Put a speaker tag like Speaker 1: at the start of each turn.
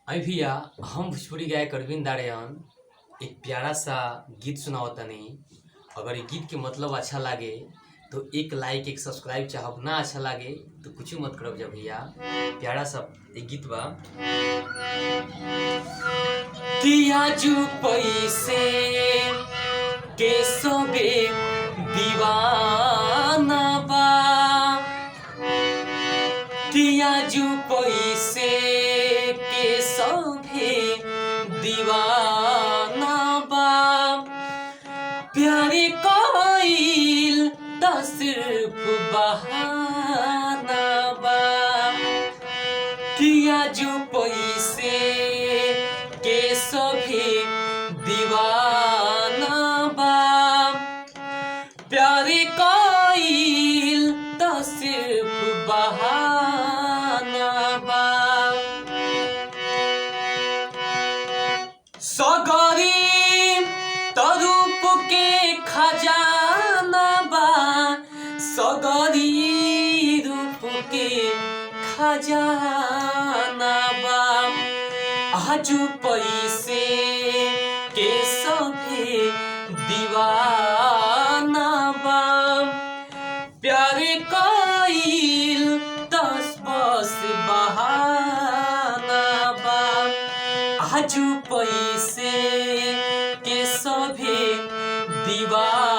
Speaker 1: अभी भैया हम भोजपुरी गायक अरविंद दाड़ियान एक प्यारा सा गीत सुनावतनी। अगर ये गीत के मतलब अच्छा लागे तो एक लाइक एक सब्सक्राइब, चाहब ना अच्छा लागे तो कुछ मत करब जा भैया। प्यारा सा एक गीत बा किया जू पैसे के सबे दीवाना बा, किया जू पैसे के सभे दीवाना बा, प्यारे कोइल त सिर्फ बहाना बा, किया जू पैसे के सभे दीवाना बा, प्यारे कोइल त सिर्फ बहाना बा। सगरी तरूप के खजाना बा, सगरी रूप के खजाना बा, आजू पैसे के सभे दीवाना बा, प्यारे कोइल दस बस बहाना बा, आजू पैसे के सभे दीवाना